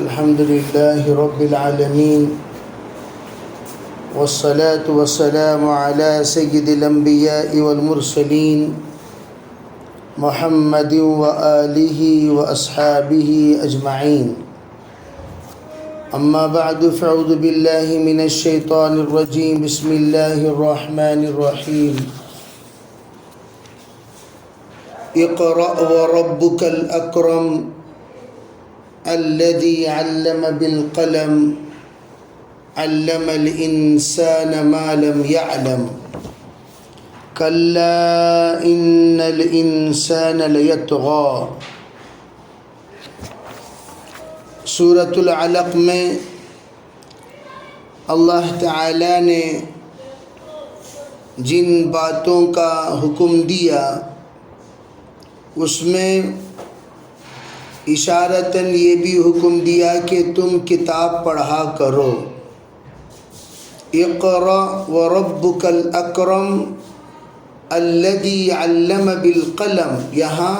الحمد لله رب العالمين والصلاة والسلام على سيد الأنبياء والمرسلين محمد وآله وأصحابه أجمعين. أما بعد فأعوذ بالله من الشيطان الرجيم. بسم الله الرحمن الرحيم. اقرأ وربك الأكرم الذي علم بالقلم علم الإنسان ما لم يعلم كلا إن الإنسان ليطغى. سورۃ العلق میں اللہ تعالیٰ نے جن باتوں کا حکم دیا اس میں اشارتاً یہ بھی حکم دیا کہ تم کتاب پڑھا کرو. اقرأ وربک الاکرم الذی علم بالقلم، یہاں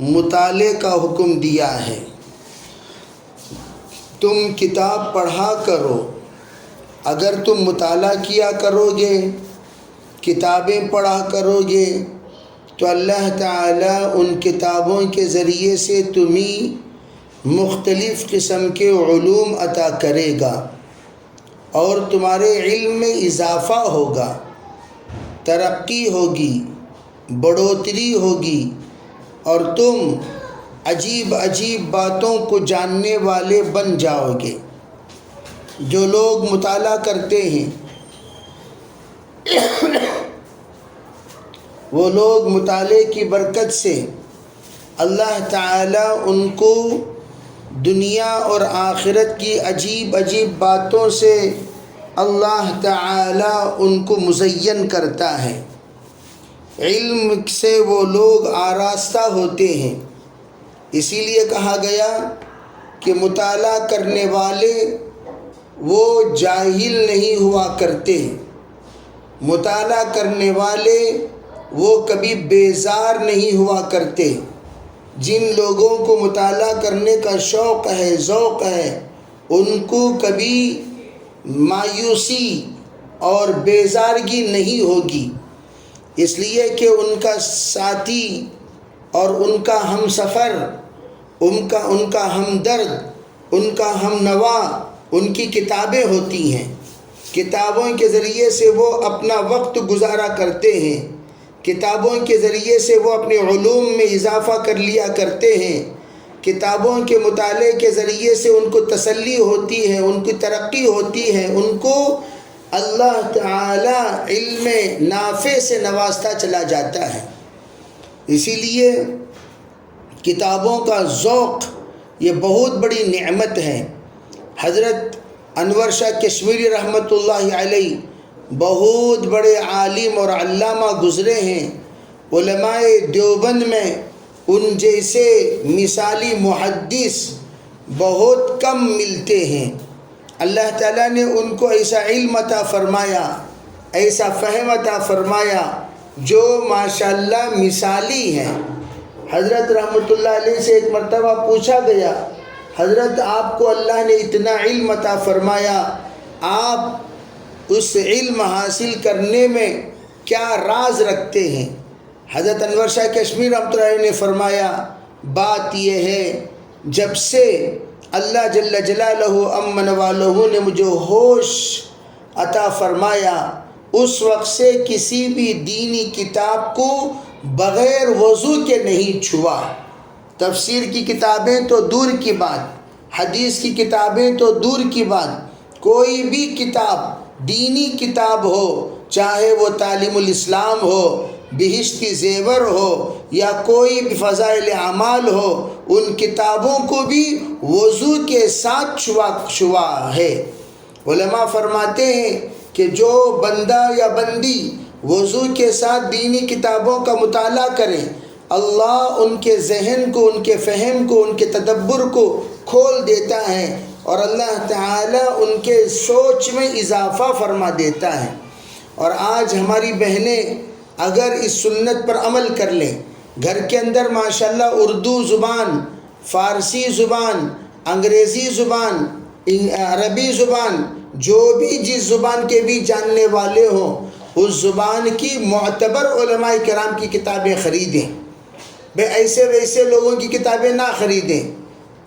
مطالعے کا حکم دیا ہے. تم کتاب پڑھا کرو. اگر تم مطالعہ کیا کرو گے، کتابیں پڑھا کرو گے، تو اللہ تعالیٰ ان کتابوں کے ذریعے سے تمہیں مختلف قسم کے علوم عطا کرے گا اور تمہارے علم میں اضافہ ہوگا، ترقی ہوگی، بڑھوتری ہوگی اور تم عجیب عجیب باتوں کو جاننے والے بن جاؤ گے. جو لوگ مطالعہ کرتے ہیں وہ لوگ مطالعے کی برکت سے اللہ تعالیٰ ان کو دنیا اور آخرت کی عجیب عجیب باتوں سے اللہ تعالیٰ ان کو مزین کرتا ہے. علم سے وہ لوگ آراستہ ہوتے ہیں. اسی لیے کہا گیا کہ مطالعہ کرنے والے وہ جاہل نہیں ہوا کرتے. مطالعہ کرنے والے وہ کبھی بیزار نہیں ہوا کرتے. جن لوگوں کو مطالعہ کرنے کا شوق ہے، ذوق ہے، ان کو کبھی مایوسی اور بیزارگی نہیں ہوگی، اس لیے کہ ان کا ساتھی اور ان کا ہم سفر، ان کا ہمدرد، ان کا ہم نوا ان کی کتابیں ہوتی ہیں. کتابوں کے ذریعے سے وہ اپنا وقت گزارا کرتے ہیں. کتابوں کے ذریعے سے وہ اپنے علوم میں اضافہ کر لیا کرتے ہیں. کتابوں کے مطالعے کے ذریعے سے ان کو تسلی ہوتی ہے، ان کی ترقی ہوتی ہے، ان کو اللہ تعالی علم نافع سے نوازتا چلا جاتا ہے. اسی لیے کتابوں کا ذوق یہ بہت بڑی نعمت ہے. حضرت انور شاہ کشمیری رحمۃ اللہ علیہ بہت بڑے عالم اور علامہ گزرے ہیں. علماء دیوبند میں ان جیسے مثالی محدث بہت کم ملتے ہیں. اللہ تعالیٰ نے ان کو ایسا علم عطا فرمایا، ایسا فہم عطا فرمایا جو ماشاءاللہ مثالی ہے. حضرت رحمۃ اللہ علیہ سے ایک مرتبہ پوچھا گیا، حضرت آپ کو اللہ نے اتنا علم عطا فرمایا، آپ اس علم حاصل کرنے میں کیا راز رکھتے ہیں؟ حضرت انور شاہ کشمیر رحمۃ اللہ علیہ نے فرمایا، بات یہ ہے جب سے اللہ جل جلالہ امن والہ نے مجھے ہوش عطا فرمایا، اس وقت سے کسی بھی دینی کتاب کو بغیر وضو کے نہیں چھوا. تفسیر کی کتابیں تو دور کی بات، حدیث کی کتابیں تو دور کی بات، کوئی بھی کتاب دینی کتاب ہو، چاہے وہ تعلیم الاسلام ہو، بہشتی زیور ہو یا کوئی بھی فضائل اعمال ہو، ان کتابوں کو بھی وضو کے ساتھ چھوا ہے. علماء فرماتے ہیں کہ جو بندہ یا بندی وضو کے ساتھ دینی کتابوں کا مطالعہ کریں، اللہ ان کے ذہن کو، ان کے فہم کو، ان کے تدبر کو کھول دیتا ہے اور اللہ تعالیٰ ان کے سوچ میں اضافہ فرما دیتا ہے. اور آج ہماری بہنیں اگر اس سنت پر عمل کر لیں، گھر کے اندر ماشاءاللہ اردو زبان، فارسی زبان، انگریزی زبان، عربی زبان، جو بھی جس زبان کے بھی جاننے والے ہوں اس زبان کی معتبر علماء کرام کی کتابیں خریدیں، بے ایسے ویسے لوگوں کی کتابیں نہ خریدیں،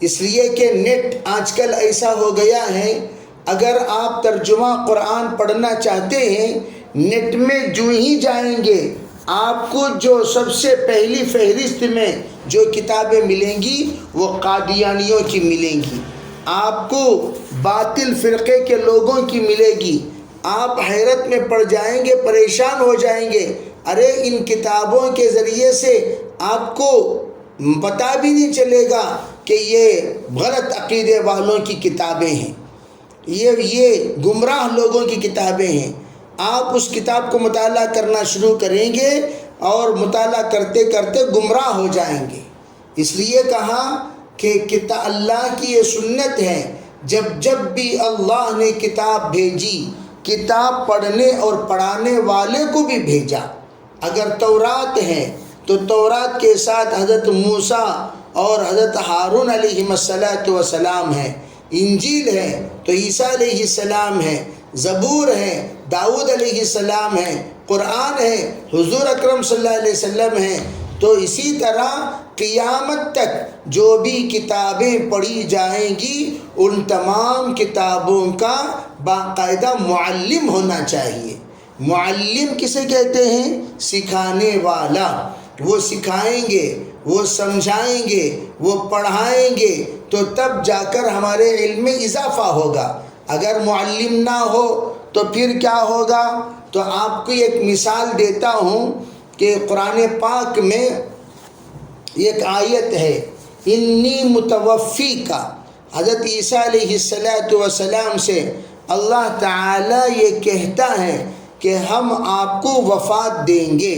اس لیے کہ نیٹ آج کل ایسا ہو گیا ہے، اگر آپ ترجمہ قرآن پڑھنا چاہتے ہیں نیٹ میں جو ہی جائیں گے آپ کو جو سب سے پہلی فہرست میں جو کتابیں ملیں گی وہ قادیانیوں کی ملیں گی، آپ کو باطل فرقے کے لوگوں کی ملے گی، آپ حیرت میں پڑ جائیں گے، پریشان ہو جائیں گے، ارے ان کتابوں کے ذریعے سے آپ کو پتہ بھی نہیں چلے گا کہ یہ غلط عقیدے والوں کی کتابیں ہیں، یہ گمراہ لوگوں کی کتابیں ہیں۔ آپ اس کتاب کو مطالعہ کرنا شروع کریں گے اور مطالعہ کرتے کرتے گمراہ ہو جائیں گے، اس لیے کہا کہ اللہ کی یہ سنت ہے، جب بھی اللہ نے کتاب بھیجی کتاب پڑھنے اور پڑھانے والے کو بھی بھیجا۔ اگر تورات ہے تو تورات کے ساتھ حضرت موسیٰ اور حضرت ہارون علیہ السلام ہے، انجیل ہے تو عیسیٰ علیہ السلام ہے، زبور ہے داؤد علیہ السلام ہے، قرآن ہے حضور اکرم صلی اللہ علیہ وسلم ہے، تو اسی طرح قیامت تک جو بھی کتابیں پڑھی جائیں گی ان تمام کتابوں کا باقاعدہ معلم ہونا چاہیے۔ معلم کسے کہتے ہیں؟ سکھانے والا، وہ سکھائیں گے، وہ سمجھائیں گے، وہ پڑھائیں گے تو تب جا کر ہمارے علم میں اضافہ ہوگا، اگر معلم نہ ہو تو پھر کیا ہوگا؟ تو آپ کو ایک مثال دیتا ہوں کہ قرآن پاک میں ایک آیت ہے، انی متوفی کا، حضرت عیسیٰ علیہ السلام سے اللہ تعالیٰ یہ کہتا ہے کہ ہم آپ کو وفات دیں گے،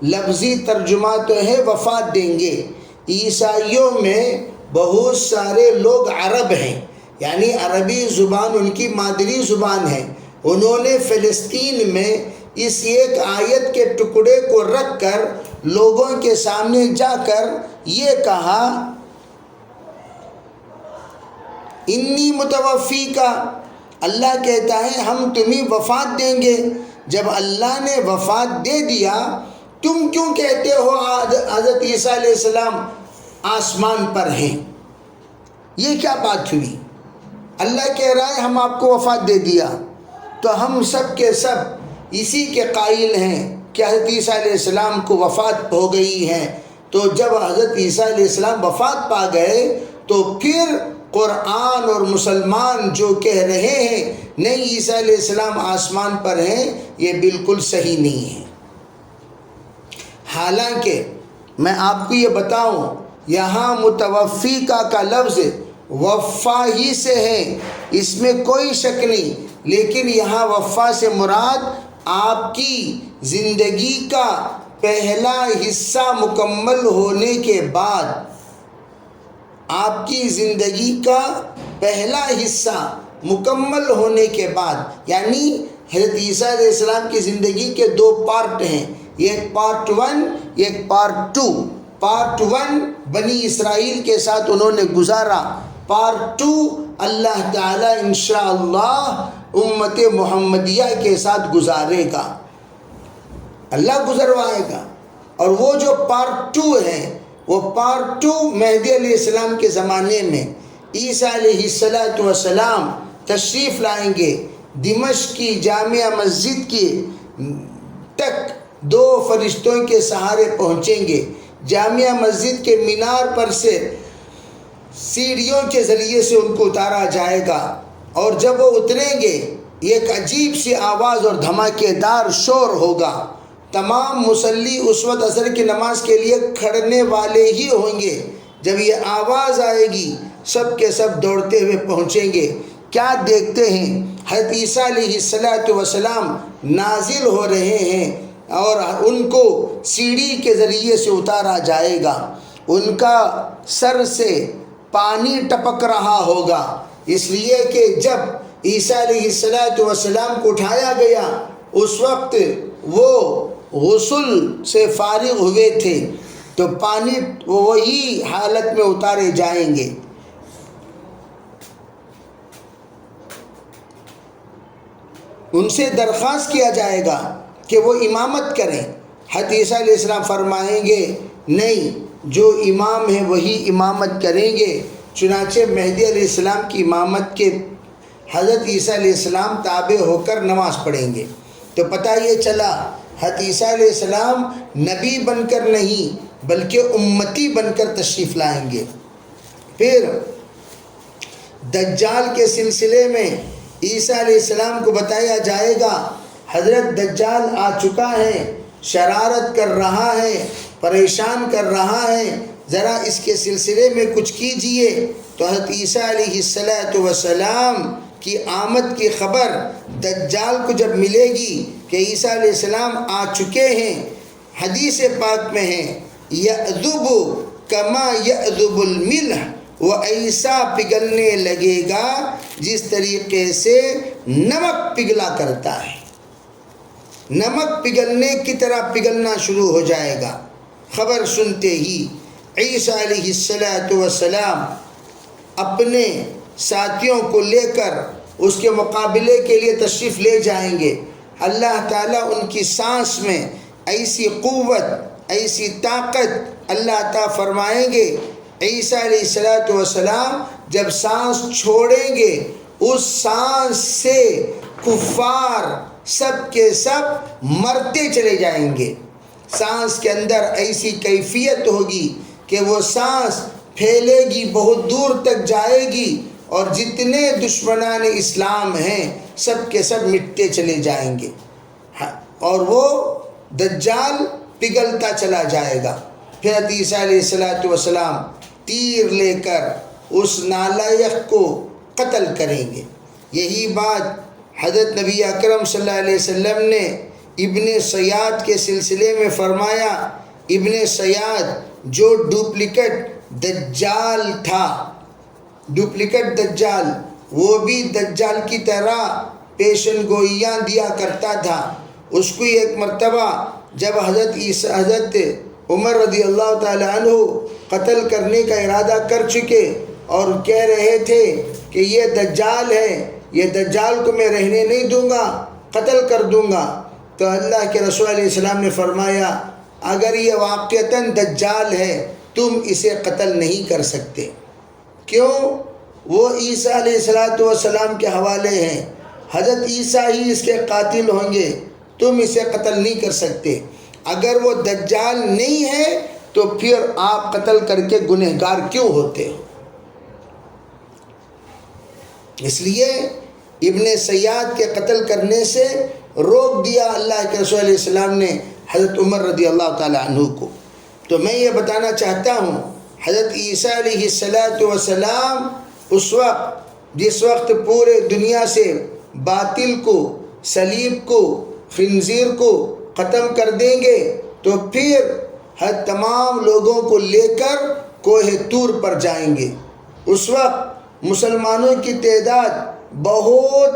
لفظی ترجمہ تو ہے وفات دیں گے۔ عیسائیوں میں بہت سارے لوگ عرب ہیں، یعنی عربی زبان ان کی مادری زبان ہے، انہوں نے فلسطین میں اس ایک آیت کے ٹکڑے کو رکھ کر لوگوں کے سامنے جا کر یہ کہا انی متوفی کا، اللہ کہتا ہے ہم تمہیں وفات دیں گے۔ جب اللہ نے وفات دے دیا تم کیوں کہتے ہو حضرت عیسیٰ علیہ السلام آسمان پر ہیں؟ یہ کیا بات ہوئی؟ اللہ کہہ رہا ہے ہم آپ کو وفات دے دیا، تو ہم سب کے سب اسی کے قائل ہیں کہ حضرت عیسیٰ علیہ السلام کو وفات ہو گئی ہے۔ تو جب حضرت عیسیٰ علیہ السلام وفات پا گئے تو پھر قرآن اور مسلمان جو کہہ رہے ہیں نہیں عیسیٰ علیہ السلام آسمان پر ہیں، یہ بالکل صحیح نہیں ہے۔ حالانکہ میں آپ کو یہ بتاؤں یہاں متوفی کا لفظ وفا ہی سے ہے، اس میں کوئی شک نہیں، لیکن یہاں وفا سے مراد آپ کی زندگی کا پہلا حصہ مکمل ہونے کے بعد، آپ کی زندگی کا پہلا حصہ مکمل ہونے کے بعد، یعنی حضرت عیسیٰ علیہ السلام کی زندگی کے دو پارٹ ہیں، ایک پارٹ 1 ایک پارٹ 2۔ پارٹ 1 بنی اسرائیل کے ساتھ انہوں نے گزارا، پارٹ 2 اللہ تعالیٰ انشاءاللہ امت محمدیہ کے ساتھ گزارے گا، اللہ گزروائے گا۔ اور وہ جو پارٹ 2 ہے وہ پارٹ 2 مہدی علیہ السلام کے زمانے میں عیسیٰ علیہ السلام تشریف لائیں گے، دمشق کی جامع مسجد کی تک 2 فرشتوں کے سہارے پہنچیں گے، جامع مسجد کے مینار پر سے سیڑھیوں کے ذریعے سے ان کو اتارا جائے گا، اور جب وہ اتریں گے ایک عجیب سی آواز اور دھماکے دار شور ہوگا، تمام مصلی اس وقت عصر کی نماز کے لیے کھڑنے والے ہی ہوں گے، جب یہ آواز آئے گی سب کے سب دوڑتے ہوئے پہنچیں گے، کیا دیکھتے ہیں حضرت عیسیٰ علیہ السلام نازل ہو رہے ہیں اور ان کو سیڑھی کے ذریعے سے اتارا جائے گا، ان کا سر سے پانی ٹپک رہا ہوگا، اس لیے کہ جب عیسیٰ علیہ السلام کو اٹھایا گیا اس وقت وہ غسل سے فارغ ہوئے تھے، تو پانی وہی حالت میں اتارے جائیں گے۔ ان سے درخواست کیا جائے گا کہ وہ امامت کریں۔ حضرت عیسیٰ علیہ السلام فرمائیں گے نہیں، جو امام ہیں وہی امامت کریں گے۔ چنانچہ مہدی علیہ السلام کی امامت کے حضرت عیسیٰ علیہ السلام تابع ہو کر نماز پڑھیں گے۔ تو پتہ یہ چلا حضرت عیسیٰ علیہ السلام نبی بن کر نہیں بلکہ امتی بن کر تشریف لائیں گے۔ پھر دجال کے سلسلے میں عیسیٰ علیہ السلام کو بتایا جائے گا حضرت دجال آ چکا ہے، شرارت کر رہا ہے، پریشان کر رہا ہے، ذرا اس کے سلسلے میں کچھ کیجئے۔ تو حضرت عیسیٰ علیہ السلام کی آمد کی خبر دجال کو جب ملے گی کہ عیسیٰ علیہ السلام آ چکے ہیں، حدیث پاک میں ہے یَأْذُبُ کما یَأْذُبُ الملح، وہ ایسا پگھلنے لگے گا جس طریقے سے نمک پگھلا کرتا ہے، نمک پگھلنے کی طرح پگھلنا شروع ہو جائے گا۔ خبر سنتے ہی عیسیٰ علیہ السلام اپنے ساتھیوں کو لے کر اس کے مقابلے کے لیے تشریف لے جائیں گے۔ اللہ تعالیٰ ان کی سانس میں ایسی قوت، ایسی طاقت اللہ تعالیٰ فرمائیں گے، عیسیٰ علیہ السلام جب سانس چھوڑیں گے اس سانس سے کفار سب کے سب مرتے چلے جائیں گے۔ سانس کے اندر ایسی کیفیت ہوگی کہ وہ سانس پھیلے گی، بہت دور تک جائے گی، اور جتنے دشمنان اسلام ہیں سب کے سب مٹتے چلے جائیں گے، اور وہ دجال پگھلتا چلا جائے گا۔ پھر حضرت عیسیٰ علیہ السلام تیر لے کر اس نالائق کو قتل کریں گے۔ یہی بات حضرت نبی اکرم صلی اللہ علیہ وسلم نے ابن سیاد کے سلسلے میں فرمایا۔ ابن سیاد جو ڈپلیکیٹ دجال تھا، ڈپلیکیٹ دجال، وہ بھی دجال کی طرح پیشن گوئیاں دیا کرتا تھا۔ اس کو ایک مرتبہ جب حضرت عمر رضی اللہ تعالی عنہ قتل کرنے کا ارادہ کر چکے اور کہہ رہے تھے کہ یہ دجال ہے، یہ دجال کو میں رہنے نہیں دوں گا، قتل کر دوں گا، تو اللہ کے رسول علیہ السلام نے فرمایا اگر یہ واقعتاً دجال ہے تم اسے قتل نہیں کر سکتے۔ کیوں؟ وہ عیسیٰ علیہ السلام کے حوالے ہیں، حضرت عیسیٰ ہی اس کے قاتل ہوں گے، تم اسے قتل نہیں کر سکتے۔ اگر وہ دجال نہیں ہے تو پھر آپ قتل کر کے گنہگار کیوں ہوتے ہو؟ اس لیے ابن سیاد کے قتل کرنے سے روک دیا اللہ کے رسول علیہ السلام نے حضرت عمر رضی اللہ تعالی عنہ کو۔ تو میں یہ بتانا چاہتا ہوں حضرت عیسیٰ علیہ السلام اس وقت جس وقت پورے دنیا سے باطل کو، صلیب کو، خنزیر کو ختم کر دیں گے تو پھر ہر تمام لوگوں کو لے کر کوہ طور پر جائیں گے۔ اس وقت مسلمانوں کی تعداد بہت،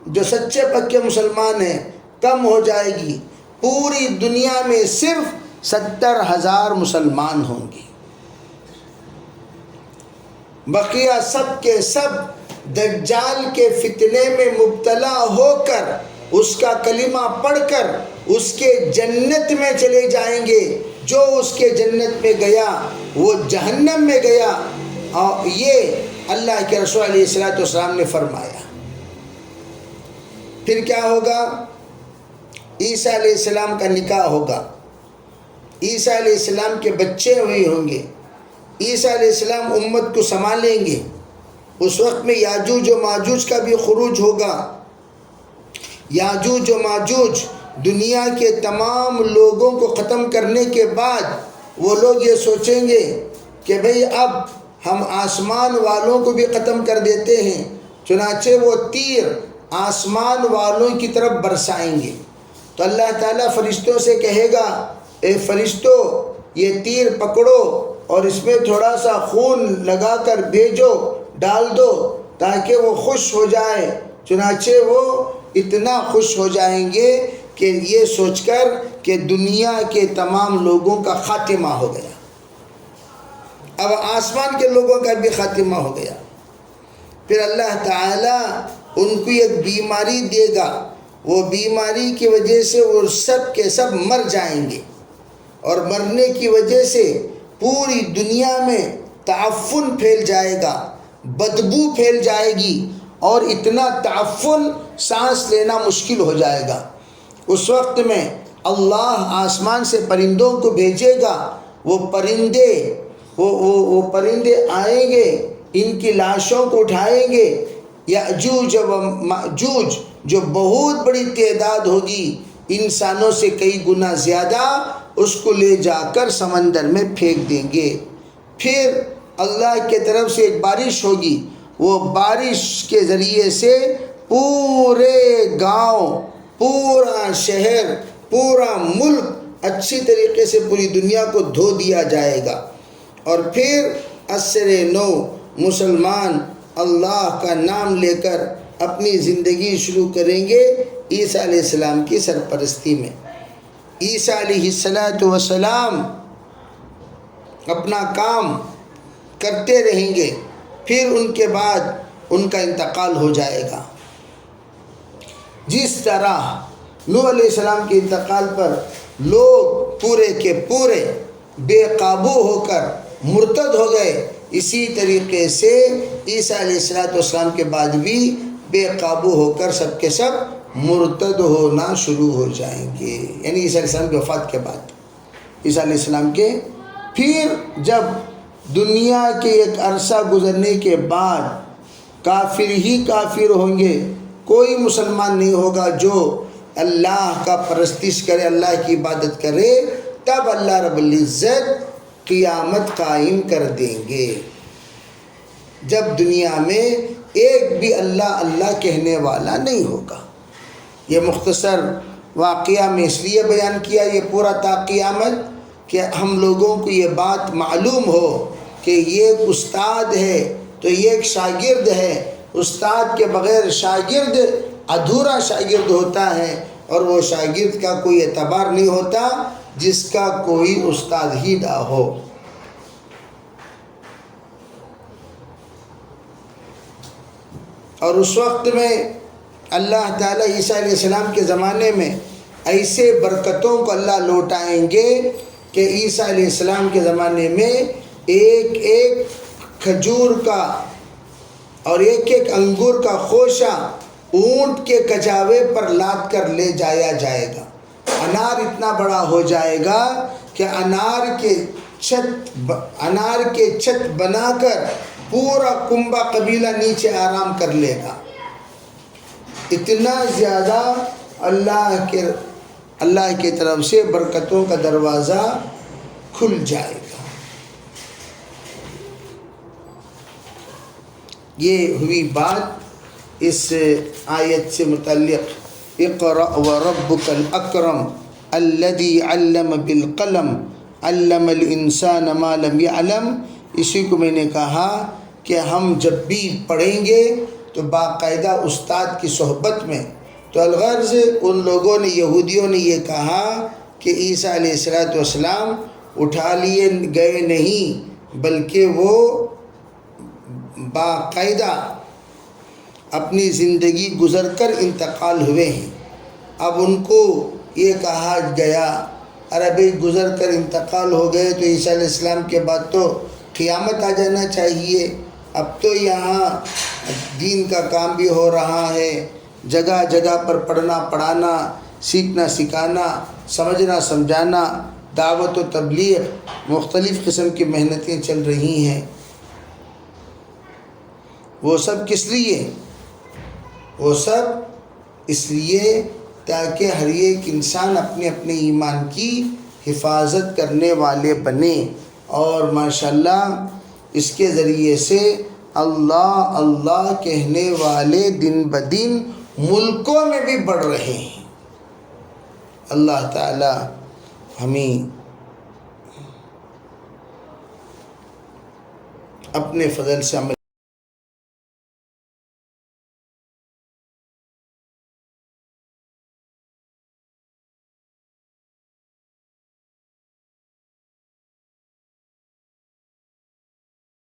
جو سچے پکے مسلمان ہیں، کم ہو جائے گی۔ پوری دنیا میں صرف 70,000 مسلمان ہوں گے، بقیہ سب کے سب دجال کے فتنے میں مبتلا ہو کر اس کا کلمہ پڑھ کر اس کے جنت میں چلے جائیں گے۔ جو اس کے جنت میں گیا وہ جہنم میں گیا، اور یہ اللہ کے رسول علیہ السلام نے فرمایا۔ پھر کیا ہوگا؟ عیسیٰ علیہ السلام کا نکاح ہوگا، عیسیٰ علیہ السلام کے بچے ہوئے ہوں گے، عیسیٰ علیہ السلام امت کو سنبھالیں گے۔ اس وقت میں یاجوج و ماجوج کا بھی خروج ہوگا۔ یاجوج و ماجوج دنیا کے تمام لوگوں کو ختم کرنے کے بعد وہ لوگ یہ سوچیں گے کہ بھئی اب ہم آسمان والوں کو بھی ختم کر دیتے ہیں، چنانچہ وہ تیر آسمان والوں کی طرف برسائیں گے۔ تو اللہ تعالیٰ فرشتوں سے کہے گا اے فرشتوں یہ تیر پکڑو اور اس میں تھوڑا سا خون لگا کر بھیجو، ڈال دو تاکہ وہ خوش ہو جائے۔ چنانچہ وہ اتنا خوش ہو جائیں گے کہ یہ سوچ کر کہ دنیا کے تمام لوگوں کا خاتمہ ہو گیا، اب آسمان کے لوگوں کا بھی خاتمہ ہو گیا۔ پھر اللہ تعالیٰ ان کو ایک بیماری دے گا، وہ بیماری کی وجہ سے وہ سب کے سب مر جائیں گے، اور مرنے کی وجہ سے پوری دنیا میں تعفن پھیل جائے گا، بدبو پھیل جائے گی، اور اتنا تعفن سانس لینا مشکل ہو جائے گا۔ اس وقت میں اللہ آسمان سے پرندوں کو بھیجے گا، وہ پرندے آئیں گے، ان کی لاشوں کو اٹھائیں گے، یأجوج و مأجوج جو بہت بڑی تعداد ہوگی، انسانوں سے کئی گنا زیادہ، اس کو لے جا کر سمندر میں پھینک دیں گے۔ پھر اللہ کی طرف سے ایک بارش ہوگی، وہ بارش کے ذریعے سے پورے گاؤں، پورا شہر، پورا ملک اچھی طریقے سے پوری دنیا کو دھو دیا جائے گا، اور پھر عصر نو مسلمان اللہ کا نام لے کر اپنی زندگی شروع کریں گے عیسیٰ علیہ السلام کی سرپرستی میں۔ عیسیٰ علیہ السلام اپنا کام کرتے رہیں گے، پھر ان کے بعد ان کا انتقال ہو جائے گا۔ جس طرح نوح علیہ السلام کے انتقال پر لوگ پورے کے پورے بے قابو ہو کر مرتد ہو گئے، اسی طریقے سے عیسیٰ علیہ السلام کے بعد بھی بے قابو ہو کر سب کے سب مرتد ہونا شروع ہو جائیں گے، یعنی عیسیٰ علیہ السلام کی وفات کے بعد، عیسیٰ علیہ السلام کے پھر جب دنیا کے ایک عرصہ گزرنے کے بعد کافر ہی کافر ہوں گے، کوئی مسلمان نہیں ہوگا جو اللہ کا پرستش کرے، اللہ کی عبادت کرے، تب اللہ رب العزت قیامت قائم کر دیں گے، جب دنیا میں ایک بھی اللہ اللہ کہنے والا نہیں ہوگا۔ یہ مختصر واقعہ میں اس لیے بیان کیا یہ پورا تا قیامت کہ ہم لوگوں کو یہ بات معلوم ہو کہ یہ ایک استاد ہے تو یہ ایک شاگرد ہے، استاد کے بغیر شاگرد ادھورا شاگرد ہوتا ہے، اور وہ شاگرد کا کوئی اعتبار نہیں ہوتا جس کا کوئی استاد ہی نہ ہو۔ اور اس وقت میں اللہ تعالیٰ عیسیٰ علیہ السلام کے زمانے میں ایسے برکتوں کو اللہ لوٹائیں گے کہ عیسیٰ علیہ السلام کے زمانے میں ایک ایک کھجور کا اور ایک ایک انگور کا خوشہ اونٹ کے کچاوے پر لاد کر لے جایا جائے گا۔ انار اتنا بڑا ہو جائے گا کہ انار کے چھت بنا کر پورا کنبہ قبیلہ نیچے آرام کر لے گا، اتنا زیادہ اللہ کی طرف سے برکتوں کا دروازہ کھل جائے گا۔ یہ ہوئی بات اس آیت سے متعلق، اقرأ وربک الاکرم الذی علم بالقلم علم الانسان ما لم یعلم۔ اسی کو میں نے کہا کہ ہم جب بھی پڑھیں گے تو باقاعدہ استاد کی صحبت میں، تو الغرض ان لوگوں نے، یہودیوں نے یہ کہا کہ عیسیٰ علیہ السلام اٹھا لیے گئے نہیں، بلکہ وہ باقاعدہ اپنی زندگی گزر کر انتقال ہوئے ہیں۔ اب ان کو یہ کہا گیا، ارے بھئی گزر کر انتقال ہو گئے تو عیسیٰ علیہ السلام کے بعد تو قیامت آ جانا چاہیے، اب تو یہاں دین کا کام بھی ہو رہا ہے، جگہ جگہ پر پڑھنا پڑھانا، سیکھنا سکھانا، سمجھنا سمجھانا، دعوت و تبلیغ، مختلف قسم کی محنتیں چل رہی ہیں۔ وہ سب کس لیے؟ وہ سب اس لیے تاکہ ہر ایک انسان اپنے اپنے ایمان کی حفاظت کرنے والے بنے، اور ماشاءاللہ اس کے ذریعے سے اللہ اللہ کہنے والے دن بدن ملکوں میں بھی بڑھ رہے ہیں۔ اللہ تعالی ہمیں اپنے فضل سے عمل